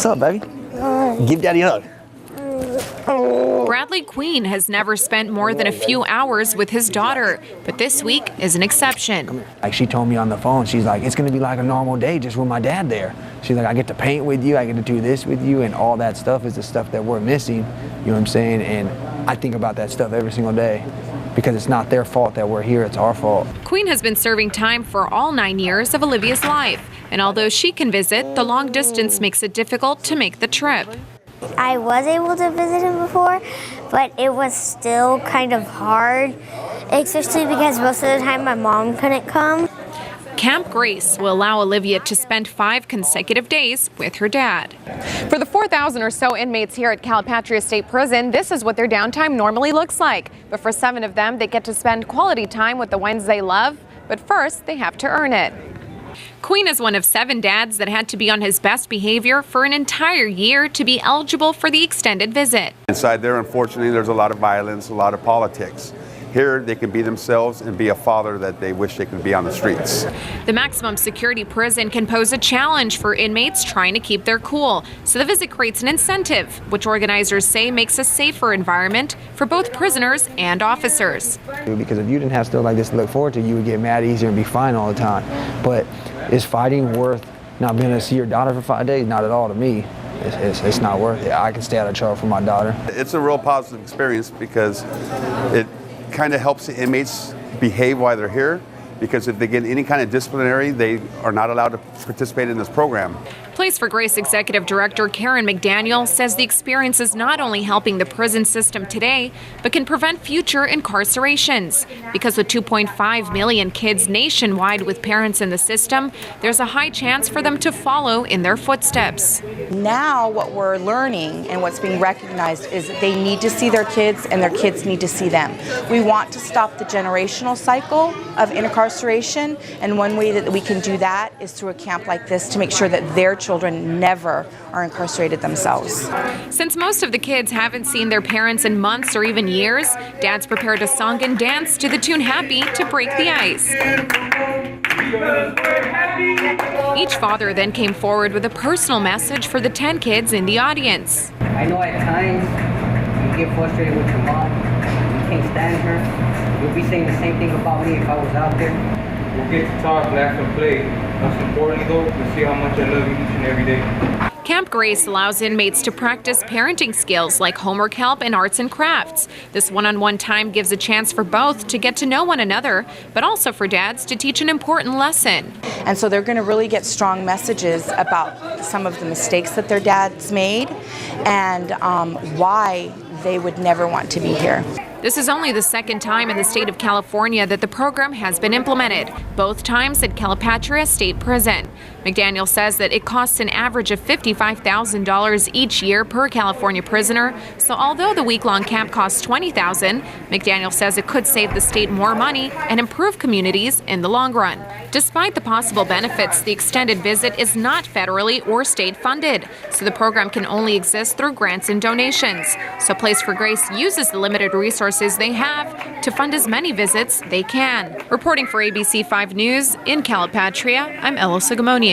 What's up, baby? Give daddy a hug. Bradley Queen has never spent more than a few hours with his daughter, but this week is an exception. Like she told me on the phone, she's like, it's gonna be like a normal day just with my dad there. She's like, I get to paint with you, I get to do this with you, and all that stuff is the stuff that we're missing, you know what I'm saying? And I think about that stuff every single day because it's not their fault that we're here, it's our fault. Queen has been serving time for all 9 years of Olivia's life, and although she can visit, the long distance makes it difficult to make the trip. I was able to visit him before, but it was still kind of hard, especially because most of the time my mom couldn't come. Camp Grace will allow Olivia to spend 5 consecutive days with her dad. For the 4,000 or so inmates here at Calipatria State Prison, this is what their downtime normally looks like. But for 7 of them, they get to spend quality time with the ones they love. But first, they have to earn it. Queen is one of 7 dads that had to be on his best behavior for an entire year to be eligible for the extended visit. Inside there, unfortunately, there's a lot of violence, a lot of politics. Here, they can be themselves and be a father that they wish they could be on the streets. The maximum security prison can pose a challenge for inmates trying to keep their cool, so the visit creates an incentive, which organizers say makes a safer environment for both prisoners and officers. Because if you didn't have stuff like this to look forward to, you would get mad easier and be fine all the time. But is fighting worth not being able to see your daughter for 5 days? Not at all to me. It's not worth it. I can stay out of trouble for my daughter. It's a real positive experience because it kind of helps the inmates behave while they're here, because if they get any kind of disciplinary, they are not allowed to participate in this program. Place for Grace Executive Director Karen McDaniel says the experience is not only helping the prison system today, but can prevent future incarcerations. Because with 2.5 million kids nationwide with parents in the system, there's a high chance for them to follow in their footsteps. Now what we're learning and what's being recognized is that they need to see their kids and their kids need to see them. We want to stop the generational cycle of incarceration, and one way that we can do that is through a camp like this to make sure that their children never are incarcerated themselves. Since most of the kids haven't seen their parents in months or even years, dads prepared a song and dance to the tune Happy to break the ice. Each father then came forward with a personal message for the 10 kids in the audience. I know at times you get frustrated with your mom, you can't stand her. You'll be saying the same thing about me if I was out there. We'll get to talk, laugh, and play. Most importantly, though, to see how much I love you each and every day. Camp Grace allows inmates to practice parenting skills like homework help and arts and crafts. This one-on-one time gives a chance for both to get to know one another, but also for dads to teach an important lesson. And so they're going to really get strong messages about some of the mistakes that their dads made and why they would never want to be here. This is only the 2nd time in the state of California that the program has been implemented, both times at Calipatria State Prison. McDaniel says that it costs an average of $55,000 each year per California prisoner, so although the week-long camp costs $20,000, McDaniel says it could save the state more money and improve communities in the long run. Despite the possible benefits, the extended visit is not federally or state funded, so the program can only exist through grants and donations. So Place for Grace uses the limited resources they have to fund as many visits they can. Reporting for ABC 5 News in Calipatria, I'm Ella Sugimonian.